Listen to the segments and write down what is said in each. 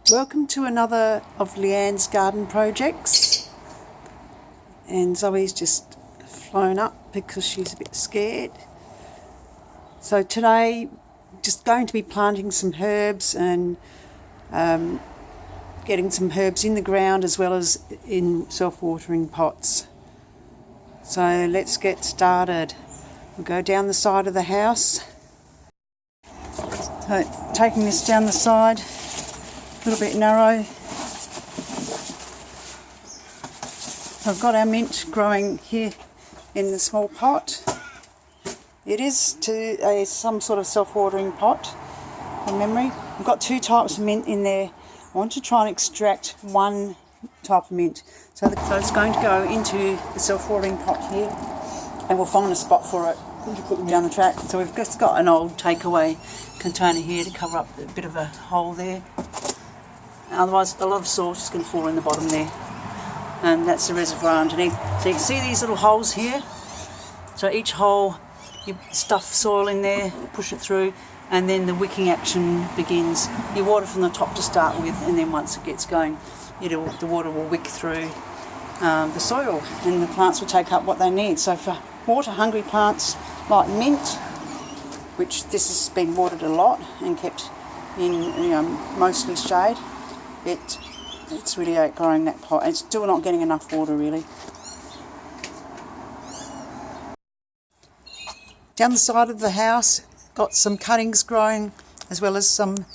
Welcome to another of Leanne's garden projects, and Zoe's just flown up because she's a bit scared. So today just going to be planting some herbs and getting some herbs in the ground as well as in self-watering pots. So let's get started. We'll go down the side of the house. So taking this down the side, a little bit narrow. I've got our mint growing here in the small pot. It is some sort of self-watering pot from memory. I've got two types of mint in there. I want to try and extract one type of mint. So it's going to go into the self-watering pot here, and we'll find a spot for it down the track. So we've just got an old takeaway container here to cover up a bit of a hole there. Otherwise a lot of salt is going to fall in the bottom there, and that's the reservoir underneath. So you can see these little holes here. So each hole you stuff soil in there, push it through, and then the wicking action begins. You water from the top to start with, and then once it gets going, the water will wick through the soil, and the plants will take up what they need. So for water-hungry plants like mint, which this has been watered a lot and kept in mostly shade, it's really outgrowing that pot. It's still not getting enough water really. Down the side of the house, got some cuttings growing as well as some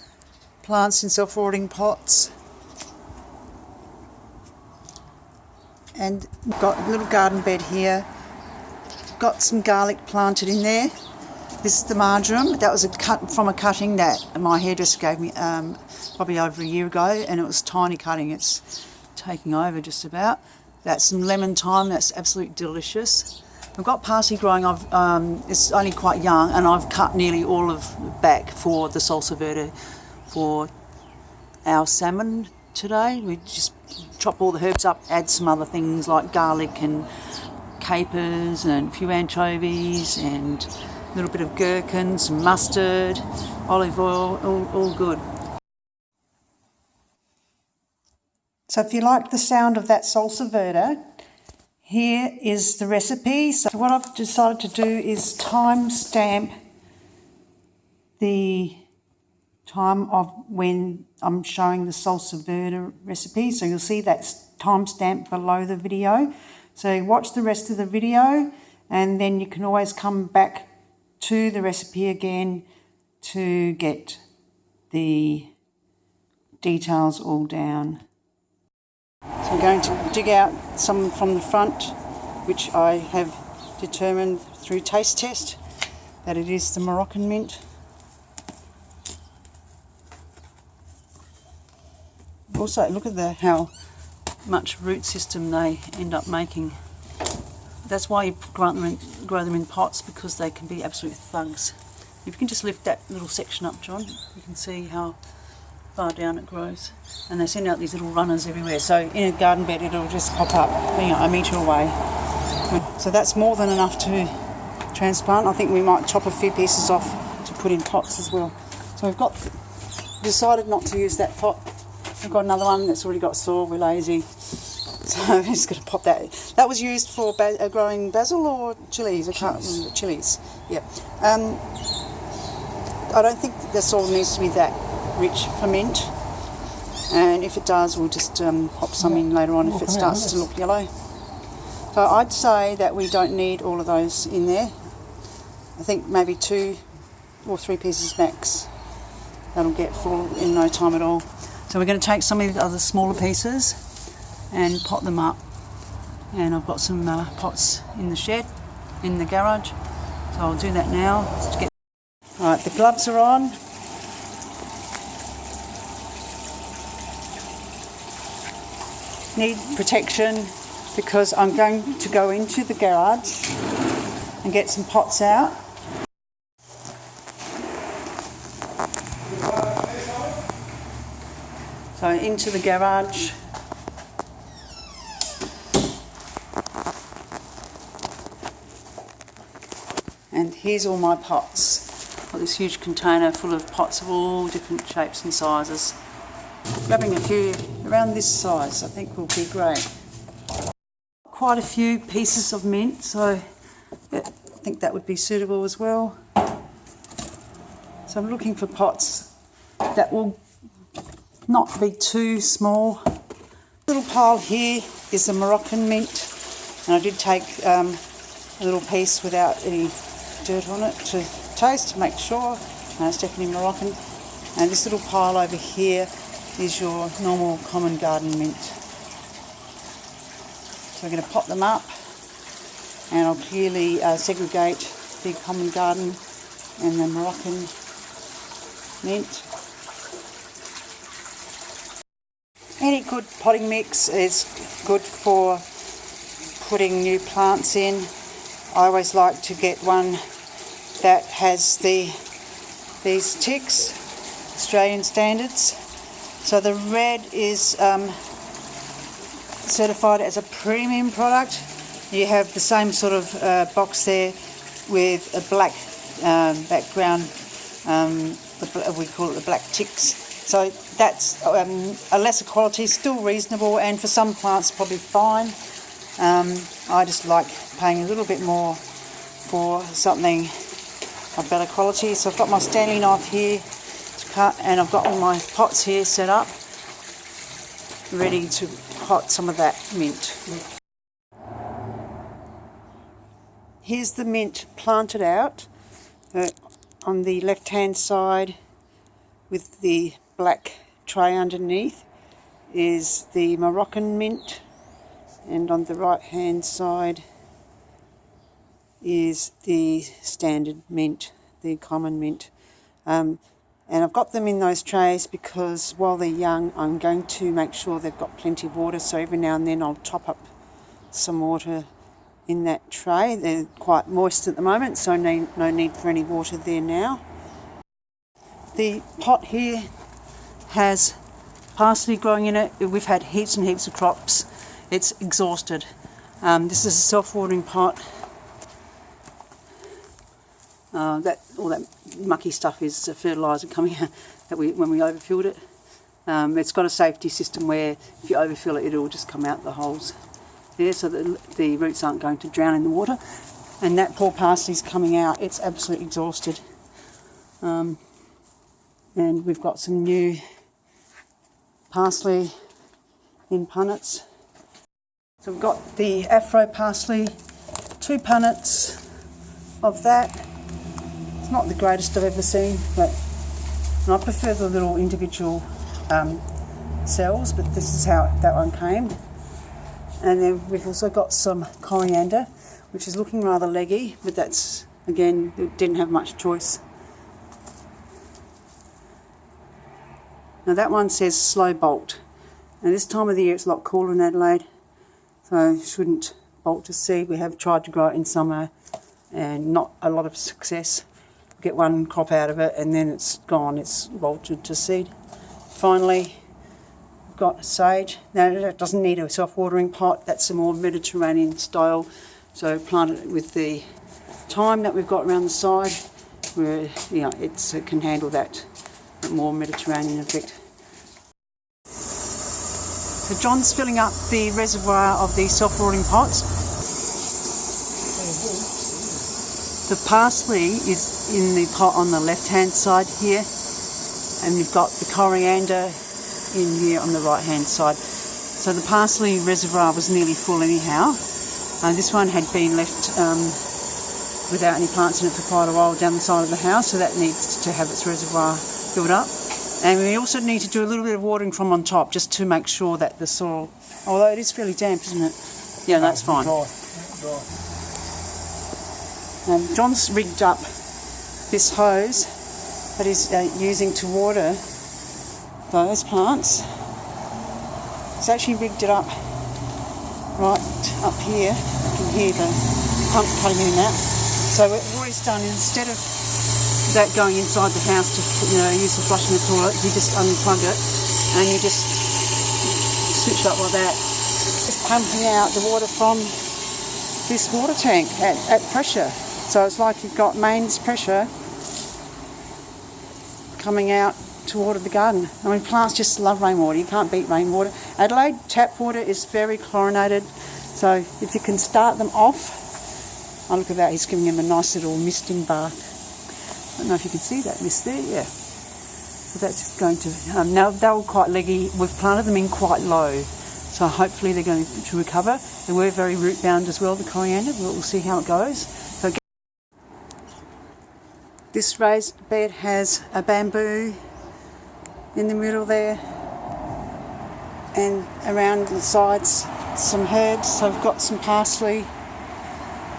plants in self-watering pots. And got a little garden bed here. Got some garlic planted in there. This is the marjoram. That was a cut from a cutting that my hairdresser gave me probably over a year ago, and it was tiny cutting. It's taking over just about. That's some lemon thyme. That's absolutely delicious. I've got parsley growing. It's only quite young, and I've cut nearly all of it back for the Salsa Verde for our salmon today. We just chop all the herbs up, add some other things like garlic and capers and a few anchovies and a little bit of gherkin, some mustard, olive oil, all good. So if you like the sound of that Salsa Verde, here is the recipe. So what I've decided to do is time stamp the time of when I'm showing the Salsa Verde recipe. So you'll see that time stamp below the video. So watch the rest of the video, and then you can always come back to the recipe again to get the details all down. So I'm going to dig out some from the front, which I have determined through taste test that it is the Moroccan mint. Also, look at how much root system they end up making. That's why you grow them in pots, because they can be absolute thugs. If you can just lift that little section up, John, you can see how far down it grows. And they send out these little runners everywhere. So in a garden bed, it'll just pop up, a metre away. So that's more than enough to transplant. I think we might chop a few pieces off to put in pots as well. So we've decided not to use that pot. We've got another one that's already got soil. We're lazy, so I'm just going to pop that. That was used for growing basil or chilies. I can't remember. Chilies. Yeah. I don't think the soil needs to be that rich for mint, and if it does, we'll just pop some in later on if it starts to look yellow. So I'd say that we don't need all of those in there. I think maybe 2 or 3 pieces max. That'll get full in no time at all. So we're going to take some of the other smaller pieces and pot them up. And I've got some pots in the shed, in the garage. So I'll do that now. Alright, the gloves are on. Need protection because I'm going to go into the garage and get some pots out. So into the garage. And here's all my pots. Got this huge container full of pots of all different shapes and sizes. Grabbing a few around this size I think will be great. Quite a few pieces of mint, so I think that would be suitable as well. So I'm looking for pots that will not be too small. Little pile here is the Moroccan mint, and I did take a little piece without any dirt on it to taste to make sure. It's definitely Moroccan. And this little pile over here is your normal common garden mint. So I'm going to pot them up, and I'll clearly segregate the common garden and the Moroccan mint. Any good potting mix is good for putting new plants in. I always like to get one that has these ticks, Australian standards. So the red is certified as a premium product. You have the same sort of box there with a black background. We call it the black ticks. So that's a lesser quality, still reasonable, and for some plants probably fine. I just like paying a little bit more for something of better quality. So I've got my Stanley knife here to cut, and I've got all my pots here set up, ready to pot some of that mint. Here's the mint planted out on the left hand side with the black tray underneath is the Moroccan mint, and on the right hand side is the standard mint, the common mint. And I've got them in those trays because while they're young I'm going to make sure they've got plenty of water, so every now and then I'll top up some water in that tray. They're quite moist at the moment, so no need for any water there now. The pot here has parsley growing in it. We've had heaps and heaps of crops. It's exhausted. This is a self-watering pot. All that mucky stuff is fertiliser coming out when we overfilled it. It's got a safety system where if you overfill it, it'll just come out the holes there, so that the roots aren't going to drown in the water. And that poor parsley's coming out. It's absolutely exhausted. And we've got some new parsley in punnets. So we've got the Afro parsley, 2 punnets of that. It's not the greatest I've ever seen, but I prefer the little individual cells, but this is how that one came. And then we've also got some coriander, which is looking rather leggy, but that's, again, it didn't have much choice. Now that one says slow bolt, and this time of the year it's a lot cooler in Adelaide, so shouldn't bolt to seed. We have tried to grow it in summer and not a lot of success. Get one crop out of it and then it's gone, it's bolted to seed. Finally, we've got sage. Now it doesn't need a self-watering pot, that's a more Mediterranean style, so plant it with the thyme that we've got around the side, where it can handle that more Mediterranean effect. So John's filling up the reservoir of the self-watering pots. The parsley is in the pot on the left-hand side here, and you've got the coriander in here on the right-hand side. So the parsley reservoir was nearly full anyhow. This one had been left without any plants in it for quite a while down the side of the house, so that needs to have its reservoir filled up. And we also need to do a little bit of watering from on top just to make sure that the soil, although it is fairly damp, isn't it? Yeah, that's fine. Dry. John's rigged up this hose that he's using to water those plants. He's actually rigged it up right up here. You can hear the pump cutting in and out. So what he's done, instead of that going inside the house to use the flushing the toilet, you just unplug it and you just switch it up like that. It's pumping out the water from this water tank at pressure. So it's like you've got mains pressure coming out to water the garden. I mean, plants just love rainwater. You can't beat rainwater. Adelaide tap water is very chlorinated, so if you can start them off. Oh, look at that, he's giving him a nice little misting bath. I don't know if you can see that mist there, yeah. So that's just going to, now they were quite leggy. We've planted them in quite low, so hopefully they're going to recover. They were very root bound as well, the coriander. We'll see how it goes. So this raised bed has a bamboo in the middle there, and around the sides some herbs. So I've got some parsley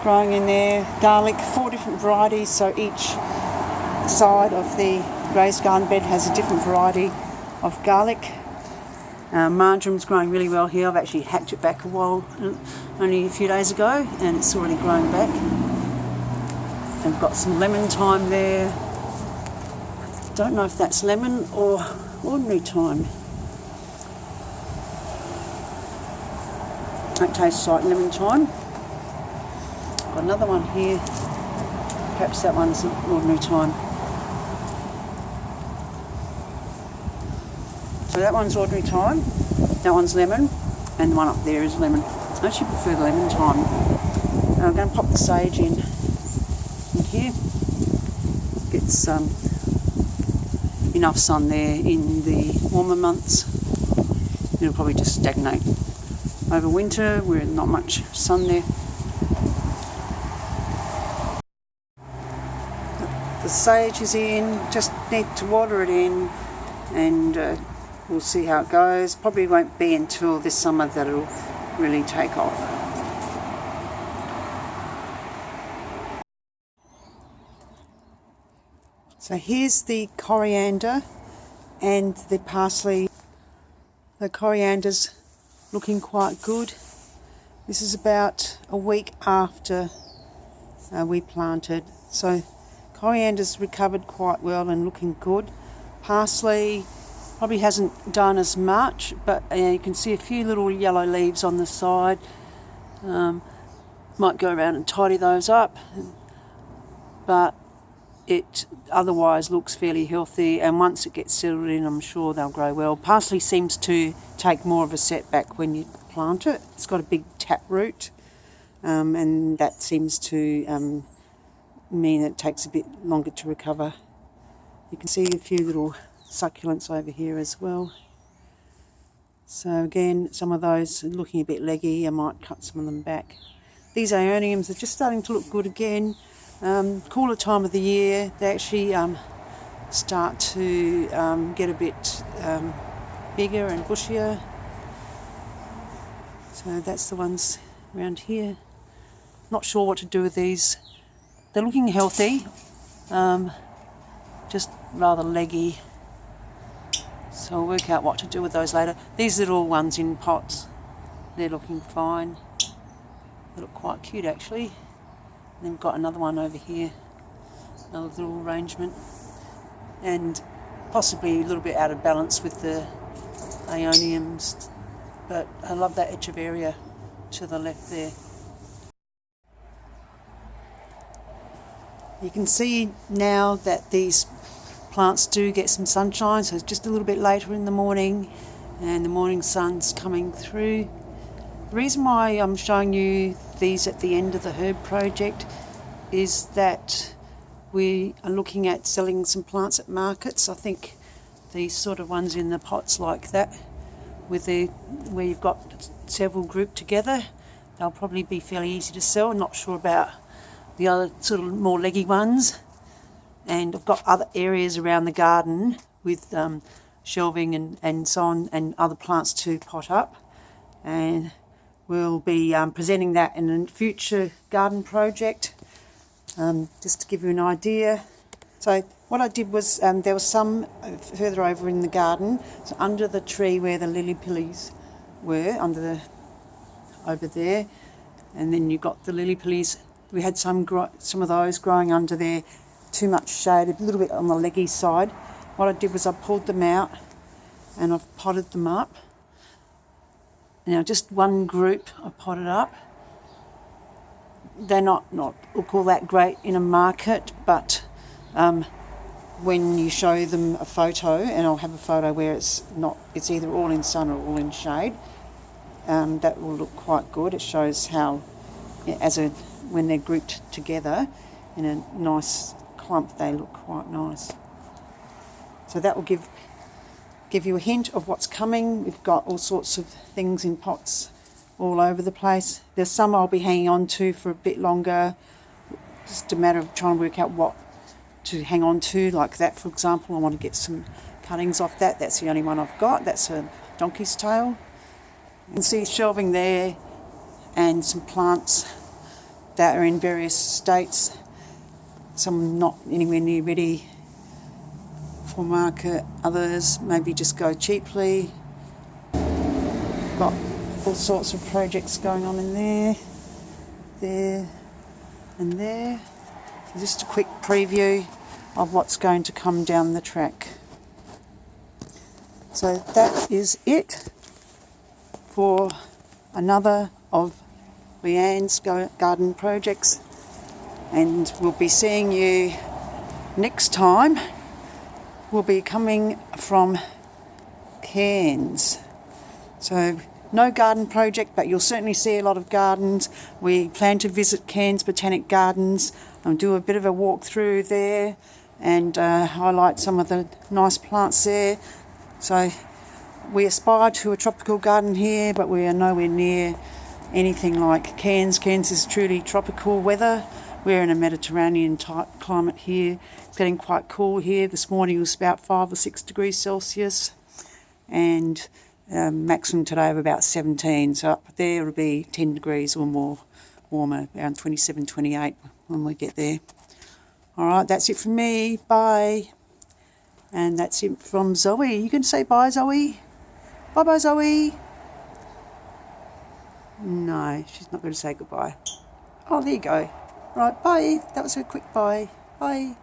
growing in there, garlic, 4 different varieties, so each side of the raised garden bed has a different variety of garlic. Marjoram's growing really well here. I've actually hacked it back only a few days ago, and it's already growing back. I've got some lemon thyme there. Don't know if that's lemon or ordinary thyme. That tastes like lemon thyme. Got another one here. Perhaps that one's ordinary thyme. So that one's ordinary thyme, that one's lemon, and the one up there is lemon. I actually prefer the lemon thyme. I'm going to pop the sage in here. Gets enough sun there in the warmer months. It'll probably just stagnate over winter where not much sun there. The sage is in, just need to water it in, and we'll see how it goes. Probably won't be until this summer that it'll really take off. So here's the coriander and the parsley. The coriander's looking quite good. This is about a week after we planted. So coriander's recovered quite well and looking good. Parsley probably hasn't done as much, but you can see a few little yellow leaves on the side. Might go around and tidy those up, but it otherwise looks fairly healthy, and once it gets settled in, I'm sure they'll grow well. Parsley seems to take more of a setback when you plant it. It's got a big tap root, and that seems to mean it takes a bit longer to recover. You can see a few little succulents over here as well. So again, some of those are looking a bit leggy. I might cut some of them back. These aeoniums are just starting to look good again. Cooler time of the year, they actually start to get a bit bigger and bushier. So that's the ones around here. Not sure what to do with these. They're looking healthy, just rather leggy. So I'll work out what to do with those later. These little ones in pots, they're looking fine. They look quite cute actually. And then we've got another one over here, another little arrangement, and possibly a little bit out of balance with the aeoniums, but I love that echeveria to the left there. You can see now that these plants do get some sunshine, so it's just a little bit later in the morning and the morning sun's coming through. The reason why I'm showing you these at the end of the herb project is that we are looking at selling some plants at markets. I think these sort of ones in the pots like that, where you've got several grouped together, they'll probably be fairly easy to sell. I'm not sure about the other sort of more leggy ones. And I've got other areas around the garden with shelving and so on, and other plants to pot up. And we'll be presenting that in a future garden project, just to give you an idea. So what I did was, there was some further over in the garden, so under the tree where the lily pillies were, over there, and then you got the lily pillies. We had some of those growing under there, too much shade, a little bit on the leggy side. What I did was I pulled them out and I've potted them up. Now just one group I potted up. They're not look all that great in a market, but when you show them a photo, and I'll have a photo where it's either all in sun or all in shade, that will look quite good. It shows how, when they're grouped together in a nice clump, they look quite nice. So that will give you a hint of what's coming. We've got all sorts of things in pots all over the place. There's some I'll be hanging on to for a bit longer. Just a matter of trying to work out what to hang on to, like that, for example. I want to get some cuttings off that. That's the only one I've got. That's a donkey's tail. You can see shelving there and some plants that are in various states. Some not anywhere near ready for market. Others maybe just go cheaply. Got all sorts of projects going on in there, and there. So just a quick preview of what's going to come down the track. So that is it for another of Leanne's garden projects, and we'll be seeing you next time. We'll be coming from Cairns. So no garden project, but you'll certainly see a lot of gardens. We plan to visit Cairns Botanic Gardens and do a bit of a walk through there and highlight some of the nice plants there. So we aspire to a tropical garden here, but we are nowhere near anything like Cairns. Cairns is truly tropical weather. We're in a Mediterranean type climate here. It's getting quite cool here. This morning it was about 5 or 6 degrees Celsius, and maximum today of about 17, so up there will be 10 degrees or more warmer, around 27, 28 when we get there. Alright, that's it from me, bye. And that's it from Zoe. You can say bye, Zoe. Bye-bye, Zoe. No, she's not going to say goodbye. Oh, there you go. Right, bye. That was a quick bye. Bye.